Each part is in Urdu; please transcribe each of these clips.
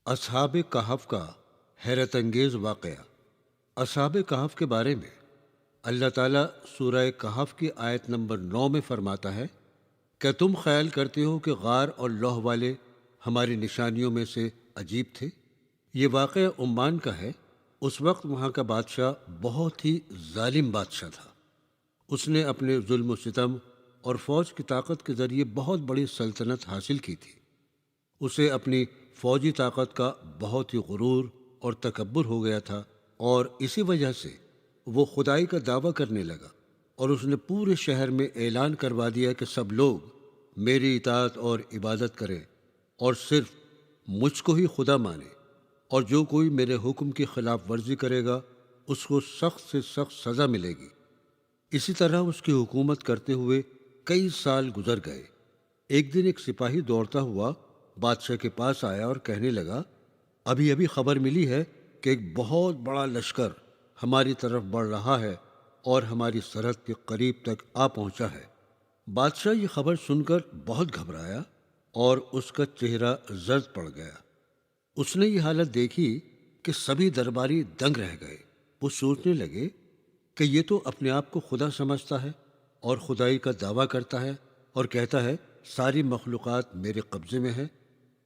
اصحاب کہف کا حیرت انگیز واقعہ۔ اصحاب کہف کے بارے میں اللہ تعالیٰ سورہ کہف کی آیت نمبر 9 میں فرماتا ہے کہ تم خیال کرتے ہو کہ غار اور لوح والے ہماری نشانیوں میں سے عجیب تھے؟ یہ واقعہ عمان کا ہے۔ اس وقت وہاں کا بادشاہ بہت ہی ظالم بادشاہ تھا۔ اس نے اپنے ظلم و ستم اور فوج کی طاقت کے ذریعے بہت بڑی سلطنت حاصل کی تھی۔ اسے اپنی فوجی طاقت کا بہت ہی غرور اور تکبر ہو گیا تھا، اور اسی وجہ سے وہ خدائی کا دعویٰ کرنے لگا، اور اس نے پورے شہر میں اعلان کروا دیا کہ سب لوگ میری اطاعت اور عبادت کریں اور صرف مجھ کو ہی خدا مانے، اور جو کوئی میرے حکم کی خلاف ورزی کرے گا اس کو سخت سے سخت سزا ملے گی۔ اسی طرح اس کی حکومت کرتے ہوئے کئی سال گزر گئے۔ ایک دن ایک سپاہی دوڑتا ہوا بادشاہ کے پاس آیا اور کہنے لگا، ابھی ابھی خبر ملی ہے کہ ایک بہت بڑا لشکر ہماری طرف بڑھ رہا ہے اور ہماری سرحد کے قریب تک آ پہنچا ہے۔ بادشاہ یہ خبر سن کر بہت گھبرایا اور اس کا چہرہ زرد پڑ گیا۔ اس نے یہ حالت دیکھی کہ سبھی درباری دنگ رہ گئے۔ وہ سوچنے لگے کہ یہ تو اپنے آپ کو خدا سمجھتا ہے اور خدائی کا دعویٰ کرتا ہے اور کہتا ہے ساری مخلوقات میرے قبضے میں ہے،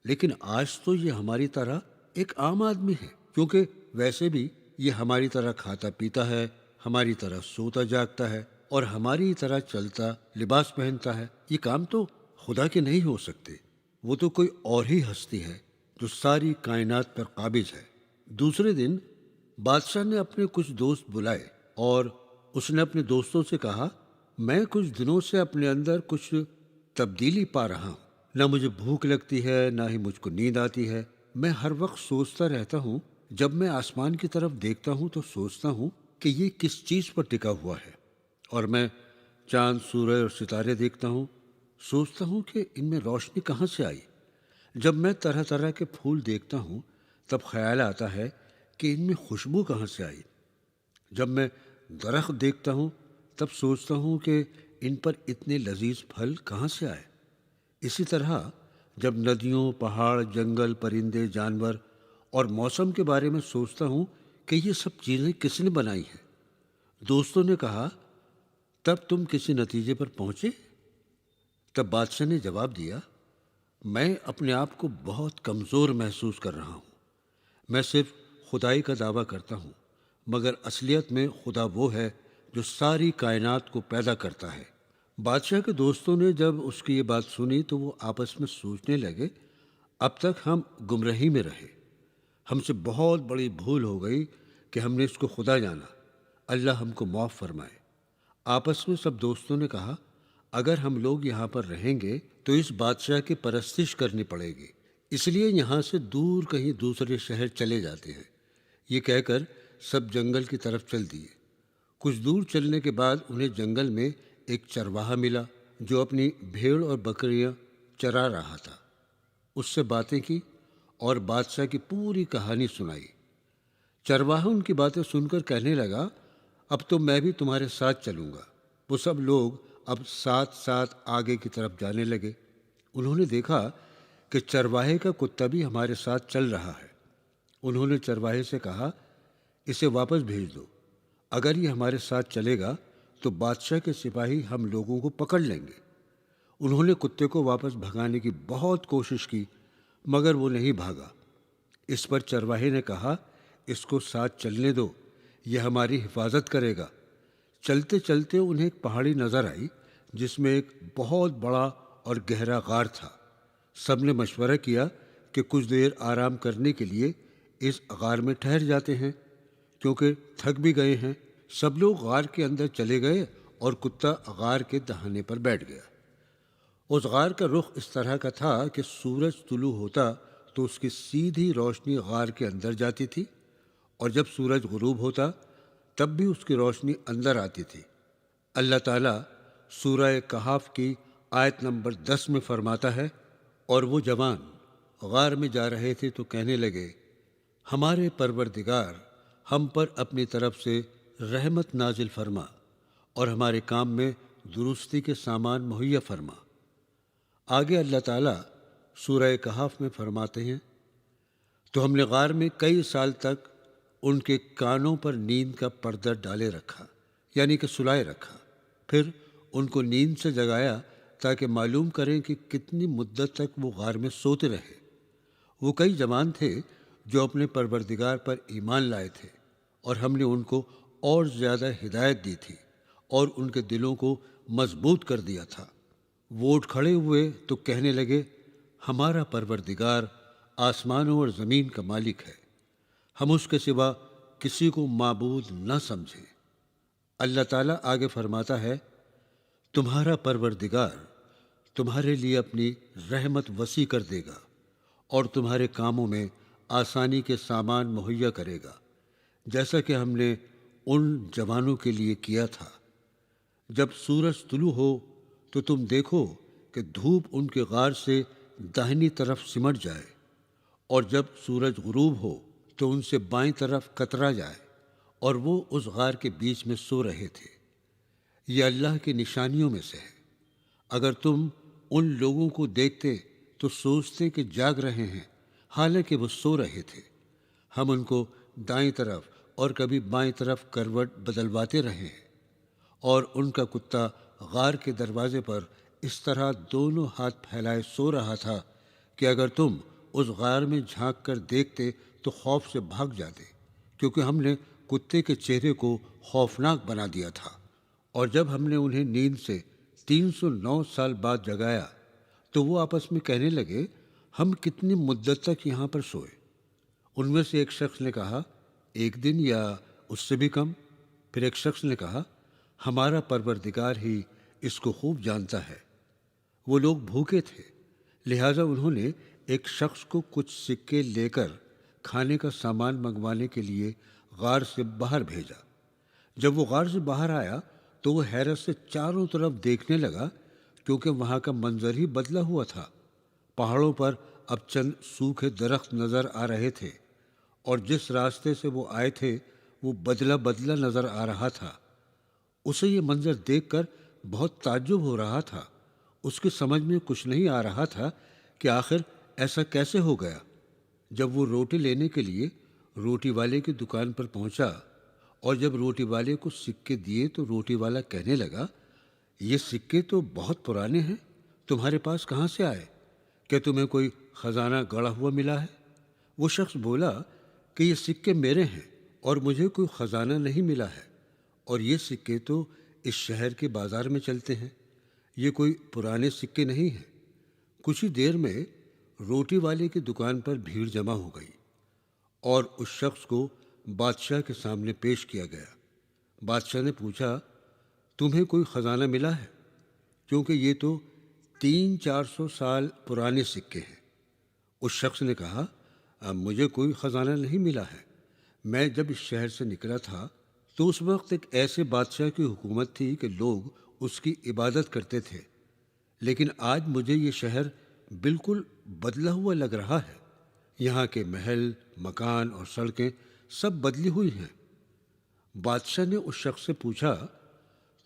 لیکن آج تو یہ ہماری طرح ایک عام آدمی ہے، کیونکہ ویسے بھی یہ ہماری طرح کھاتا پیتا ہے، ہماری طرح سوتا جاگتا ہے اور ہماری طرح چلتا لباس پہنتا ہے۔ یہ کام تو خدا کے نہیں ہو سکتے۔ وہ تو کوئی اور ہی ہستی ہے جو ساری کائنات پر قابض ہے۔ دوسرے دن بادشاہ نے اپنے کچھ دوست بلائے اور اس نے اپنے دوستوں سے کہا، میں کچھ دنوں سے اپنے اندر کچھ تبدیلی پا رہا ہوں۔ نہ مجھے بھوک لگتی ہے، نہ ہی مجھ کو نیند آتی ہے۔ میں ہر وقت سوچتا رہتا ہوں، جب میں آسمان کی طرف دیکھتا ہوں تو سوچتا ہوں کہ یہ کس چیز پر ٹکا ہوا ہے، اور میں چاند، سورج اور ستارے دیکھتا ہوں، سوچتا ہوں کہ ان میں روشنی کہاں سے آئی۔ جب میں طرح طرح کے پھول دیکھتا ہوں تب خیال آتا ہے کہ ان میں خوشبو کہاں سے آئی۔ جب میں درخت دیکھتا ہوں تب سوچتا ہوں کہ ان پر اتنے لذیذ پھل کہاں سے آئے۔ اسی طرح جب ندیوں، پہاڑ، جنگل، پرندے، جانور اور موسم کے بارے میں سوچتا ہوں کہ یہ سب چیزیں کس نے بنائی ہیں۔ دوستوں نے کہا، تب تم کسی نتیجے پر پہنچے؟ تب بادشاہ نے جواب دیا، میں اپنے آپ کو بہت کمزور محسوس کر رہا ہوں۔ میں صرف خدائی کا دعویٰ کرتا ہوں، مگر اصلیت میں خدا وہ ہے جو ساری کائنات کو پیدا کرتا ہے۔ بادشاہ کے دوستوں نے جب اس کی یہ بات سنی تو وہ آپس میں سوچنے لگے، اب تک ہم گمراہی میں رہے، ہم سے بہت بڑی بھول ہو گئی کہ ہم نے اس کو خدا جانا۔ اللہ ہم کو معاف فرمائے۔ آپس میں سب دوستوں نے کہا، اگر ہم لوگ یہاں پر رہیں گے تو اس بادشاہ کی پرستش کرنی پڑے گی، اس لیے یہاں سے دور کہیں دوسرے شہر چلے جاتے ہیں۔ یہ کہہ کر سب جنگل کی طرف چل دیے۔ کچھ دور چلنے کے بعد انہیں جنگل میں ایک چرواہا ملا جو اپنی بھیڑ اور بکریاں چرا رہا تھا۔ اس سے باتیں کی اور بادشاہ کی پوری کہانی سنائی۔ چرواہا ان کی باتیں سن کر کہنے لگا، اب تو میں بھی تمہارے ساتھ چلوں گا۔ وہ سب لوگ اب ساتھ ساتھ آگے کی طرف جانے لگے۔ انہوں نے دیکھا کہ چرواہے کا کتا بھی ہمارے ساتھ چل رہا ہے۔ انہوں نے چرواہے سے کہا، اسے واپس بھیج دو۔ اگر یہ ہمارے ساتھ چلے گا تو بادشاہ کے سپاہی ہم لوگوں کو پکڑ لیں گے۔ انہوں نے کتے کو واپس بھگانے کی بہت کوشش کی، مگر وہ نہیں بھاگا۔ اس پر چرواہے نے کہا، اس کو ساتھ چلنے دو، یہ ہماری حفاظت کرے گا۔ چلتے چلتے انہیں ایک پہاڑی نظر آئی جس میں ایک بہت بڑا اور گہرا غار تھا۔ سب نے مشورہ کیا کہ کچھ دیر آرام کرنے کے لیے اس غار میں ٹھہر جاتے ہیں، کیونکہ تھک بھی گئے ہیں۔ سب لوگ غار کے اندر چلے گئے اور کتا غار کے دہانے پر بیٹھ گیا۔ اس غار کا رخ اس طرح کا تھا کہ سورج طلوع ہوتا تو اس کی سیدھی روشنی غار کے اندر جاتی تھی، اور جب سورج غروب ہوتا تب بھی اس کی روشنی اندر آتی تھی۔ اللہ تعالیٰ سورہ کہف کی آیت نمبر 10 میں فرماتا ہے، اور وہ جوان غار میں جا رہے تھے تو کہنے لگے، ہمارے پروردگار ہم پر اپنی طرف سے رحمت نازل فرما اور ہمارے کام میں درستی کے سامان مہیا فرما۔ آگے اللہ تعالیٰ سورہ کہف میں فرماتے ہیں، تو ہم نے غار میں کئی سال تک ان کے کانوں پر نیند کا پردہ ڈالے رکھا، یعنی کہ سلائے رکھا۔ پھر ان کو نیند سے جگایا تاکہ معلوم کریں کہ کتنی مدت تک وہ غار میں سوتے رہے۔ وہ کئی جوان تھے جو اپنے پروردگار پر ایمان لائے تھے، اور ہم نے ان کو اور زیادہ ہدایت دی تھی اور ان کے دلوں کو مضبوط کر دیا تھا۔ وہ اٹھ کھڑے ہوئے تو کہنے لگے، ہمارا پروردگار آسمانوں اور زمین کا مالک ہے، ہم اس کے سوا کسی کو معبود نہ سمجھیں۔ اللہ تعالیٰ آگے فرماتا ہے، تمہارا پروردگار تمہارے لیے اپنی رحمت وسیع کر دے گا اور تمہارے کاموں میں آسانی کے سامان مہیا کرے گا، جیسا کہ ہم نے ان جوانوں کے لیے کیا تھا۔ جب سورج طلوع ہو تو تم دیکھو کہ دھوپ ان کے غار سے داہنی طرف سمٹ جائے، اور جب سورج غروب ہو تو ان سے بائیں طرف کترا جائے، اور وہ اس غار کے بیچ میں سو رہے تھے۔ یہ اللہ کی نشانیوں میں سے ہے۔ اگر تم ان لوگوں کو دیکھتے تو سوچتے کہ جاگ رہے ہیں، حالانکہ وہ سو رہے تھے۔ ہم ان کو دائیں طرف اور کبھی بائیں طرف کروٹ بدلواتے رہے ہیں، اور ان کا کتا غار کے دروازے پر اس طرح دونوں ہاتھ پھیلائے سو رہا تھا کہ اگر تم اس غار میں جھانک کر دیکھتے تو خوف سے بھاگ جاتے، کیونکہ ہم نے کتے کے چہرے کو خوفناک بنا دیا تھا۔ اور جب ہم نے انہیں نیند سے 309 سال بعد جگایا تو وہ آپس میں کہنے لگے، ہم کتنی مدت تک یہاں پر سوئے؟ ان میں سے ایک شخص نے کہا، ایک دن یا اس سے بھی کم۔ پھر ایک شخص نے کہا، ہمارا پروردگار ہی اس کو خوب جانتا ہے۔ وہ لوگ بھوکے تھے، لہٰذا انہوں نے ایک شخص کو کچھ سکے لے کر کھانے کا سامان منگوانے کے لیے غار سے باہر بھیجا۔ جب وہ غار سے باہر آیا تو وہ حیرت سے چاروں طرف دیکھنے لگا، کیونکہ وہاں کا منظر ہی بدلا ہوا تھا۔ پہاڑوں پر اب چند سوکھے درخت نظر آ رہے تھے، اور جس راستے سے وہ آئے تھے وہ بدلا بدلا نظر آ رہا تھا۔ اسے یہ منظر دیکھ کر بہت تعجب ہو رہا تھا۔ اس کی سمجھ میں کچھ نہیں آ رہا تھا کہ آخر ایسا کیسے ہو گیا۔ جب وہ روٹی لینے کے لیے روٹی والے کی دکان پر پہنچا، اور جب روٹی والے کو سکے دیے تو روٹی والا کہنے لگا، یہ سکے تو بہت پرانے ہیں، تمہارے پاس کہاں سے آئے؟ کیا تمہیں کوئی خزانہ گڑا ہوا ملا ہے؟ وہ شخص بولا کہ یہ سکے میرے ہیں اور مجھے کوئی خزانہ نہیں ملا ہے، اور یہ سکے تو اس شہر کے بازار میں چلتے ہیں، یہ کوئی پرانے سکے نہیں ہیں۔ کچھ ہی دیر میں روٹی والے کی دکان پر بھیڑ جمع ہو گئی، اور اس شخص کو بادشاہ کے سامنے پیش کیا گیا۔ بادشاہ نے پوچھا، تمہیں کوئی خزانہ ملا ہے؟ کیونکہ یہ تو 300-400 سال پرانے سکے ہیں۔ اس شخص نے کہا، مجھے کوئی خزانہ نہیں ملا ہے۔ میں جب اس شہر سے نکلا تھا تو اس وقت ایک ایسے بادشاہ کی حکومت تھی کہ لوگ اس کی عبادت کرتے تھے، لیکن آج مجھے یہ شہر بالکل بدلا ہوا لگ رہا ہے۔ یہاں کے محل، مکان اور سڑکیں سب بدلی ہوئی ہیں۔ بادشاہ نے اس شخص سے پوچھا،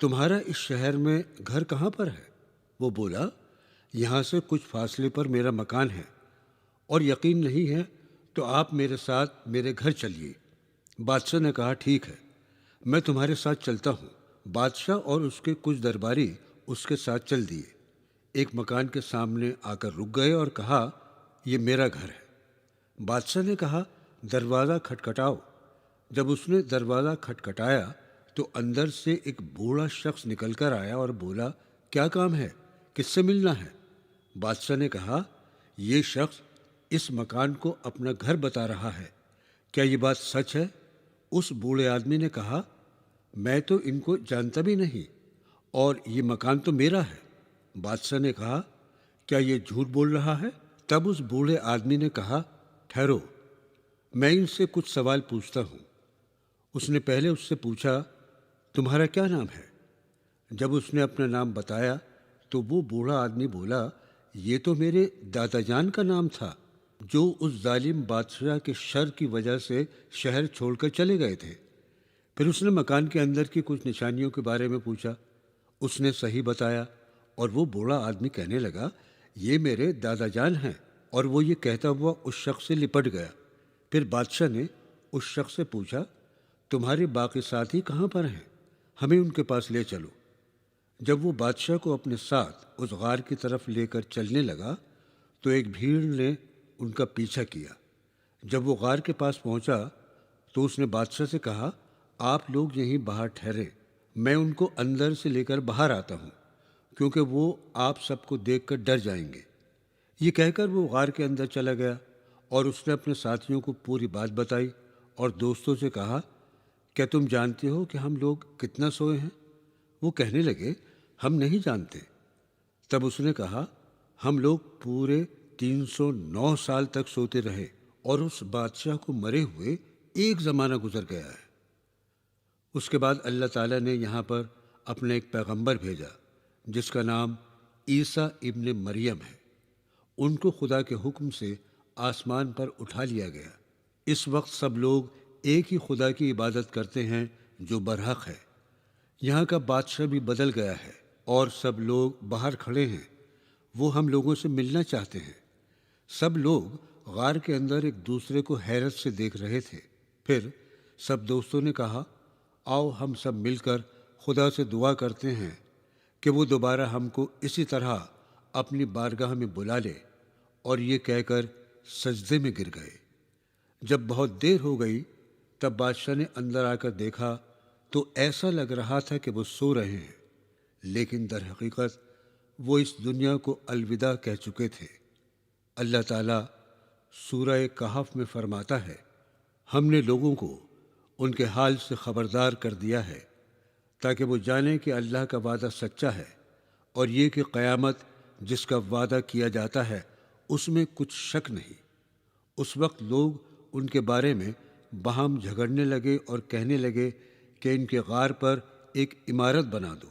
تمہارا اس شہر میں گھر کہاں پر ہے؟ وہ بولا، یہاں سے کچھ فاصلے پر میرا مکان ہے، اور یقین نہیں ہے تو آپ میرے ساتھ میرے گھر چلیے۔ بادشاہ نے کہا، ٹھیک ہے، میں تمہارے ساتھ چلتا ہوں۔ بادشاہ اور اس کے کچھ درباری اس کے ساتھ چل دیے۔ ایک مکان کے سامنے آ کر رک گئے اور کہا، یہ میرا گھر ہے۔ بادشاہ نے کہا، دروازہ کھٹکھٹاؤ۔ جب اس نے دروازہ کھٹکھٹایا تو اندر سے ایک بوڑھا شخص نکل کر آیا اور بولا، کیا کام ہے؟ کس سے ملنا ہے؟ بادشاہ نے کہا، یہ شخص اس مکان کو اپنا گھر بتا رہا ہے، کیا یہ بات سچ ہے؟ اس بوڑھے آدمی نے کہا، میں تو ان کو جانتا بھی نہیں، اور یہ مکان تو میرا ہے۔ بادشاہ نے کہا، کیا یہ جھوٹ بول رہا ہے؟ تب اس بوڑھے آدمی نے کہا، ٹھہرو، میں ان سے کچھ سوال پوچھتا ہوں۔ اس نے پہلے اس سے پوچھا، تمہارا کیا نام ہے؟ جب اس نے اپنا نام بتایا تو وہ بوڑھا آدمی بولا، یہ تو میرے دادا جان کا نام تھا، جو اس ظالم بادشاہ کے شر کی وجہ سے شہر چھوڑ کر چلے گئے تھے۔ پھر اس نے مکان کے اندر کی کچھ نشانیوں کے بارے میں پوچھا۔ اس نے صحیح بتایا، اور وہ بوڑھا آدمی کہنے لگا، یہ میرے دادا جان ہیں، اور وہ یہ کہتا ہوا اس شخص سے لپٹ گیا۔ پھر بادشاہ نے اس شخص سے پوچھا، تمہارے باقی ساتھی کہاں پر ہیں؟ ہمیں ان کے پاس لے چلو۔ جب وہ بادشاہ کو اپنے ساتھ اس غار کی طرف لے کر چلنے لگا تو ایک بھیڑ نے ان کا پیچھا کیا۔ جب وہ غار کے پاس پہنچا تو اس نے بادشاہ سے کہا، آپ لوگ یہیں باہر ٹھہرے، میں ان کو اندر سے لے کر باہر آتا ہوں، کیونکہ وہ آپ سب کو دیکھ کر ڈر جائیں گے۔ یہ کہہ کر وہ غار کے اندر چلا گیا اور اس نے اپنے ساتھیوں کو پوری بات بتائی اور دوستوں سے کہا، کیا تم جانتے ہو کہ ہم لوگ کتنا سوئے ہیں؟ وہ کہنے لگے، ہم نہیں جانتے۔ تب اس نے کہا، ہم لوگ پورے 309 سال تک سوتے رہے اور اس بادشاہ کو مرے ہوئے ایک زمانہ گزر گیا ہے۔ اس کے بعد اللہ تعالیٰ نے یہاں پر اپنا ایک پیغمبر بھیجا جس کا نام عیسیٰ ابن مریم ہے۔ ان کو خدا کے حکم سے آسمان پر اٹھا لیا گیا۔ اس وقت سب لوگ ایک ہی خدا کی عبادت کرتے ہیں جو برحق ہے۔ یہاں کا بادشاہ بھی بدل گیا ہے اور سب لوگ باہر کھڑے ہیں، وہ ہم لوگوں سے ملنا چاہتے ہیں۔ سب لوگ غار کے اندر ایک دوسرے کو حیرت سے دیکھ رہے تھے۔ پھر سب دوستوں نے کہا، آؤ ہم سب مل کر خدا سے دعا کرتے ہیں کہ وہ دوبارہ ہم کو اسی طرح اپنی بارگاہ میں بلا لے، اور یہ کہہ کر سجدے میں گر گئے۔ جب بہت دیر ہو گئی تب بادشاہ نے اندر آ کر دیکھا تو ایسا لگ رہا تھا کہ وہ سو رہے ہیں، لیکن در حقیقت وہ اس دنیا کو الوداع کہہ چکے تھے۔ اللہ تعالیٰ سورہ کہف میں فرماتا ہے، ہم نے لوگوں کو ان کے حال سے خبردار کر دیا ہے تاکہ وہ جانیں کہ اللہ کا وعدہ سچا ہے، اور یہ کہ قیامت جس کا وعدہ کیا جاتا ہے اس میں کچھ شک نہیں۔ اس وقت لوگ ان کے بارے میں باہم جھگڑنے لگے اور کہنے لگے کہ ان کے غار پر ایک عمارت بنا دو،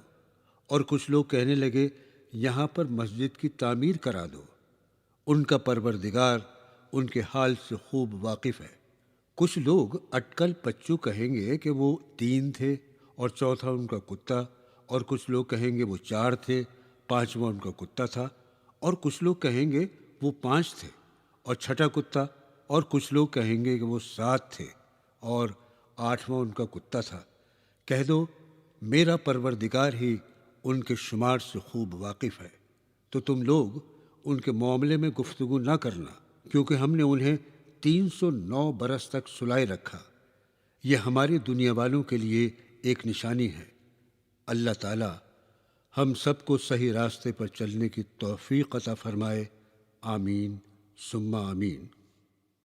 اور کچھ لوگ کہنے لگے یہاں پر مسجد کی تعمیر کرا دو۔ ان کا پروردگار ان کے حال سے خوب واقف ہے۔ کچھ لوگ اٹکل پچو کہیں گے کہ وہ 3 تھے اور چوتھا ان کا کتا، اور کچھ لوگ کہیں گے وہ 4 تھے، 5واں ان کا کتا تھا، اور کچھ لوگ کہیں گے وہ 5 تھے اور چھٹا کتا، اور کچھ لوگ کہیں گے کہ وہ 7 تھے اور 8واں ان کا کتا تھا۔ کہہ دو، میرا پروردگار ہی ان کے شمار سے خوب واقف ہے۔ تو تم لوگ ان کے معاملے میں گفتگو نہ کرنا، کیونکہ ہم نے انہیں 309 برس تک سلائے رکھا۔ یہ ہماری دنیا والوں کے لیے ایک نشانی ہے۔ اللہ تعالی ہم سب کو صحیح راستے پر چلنے کی توفیق عطا فرمائے۔ آمین ثم آمین۔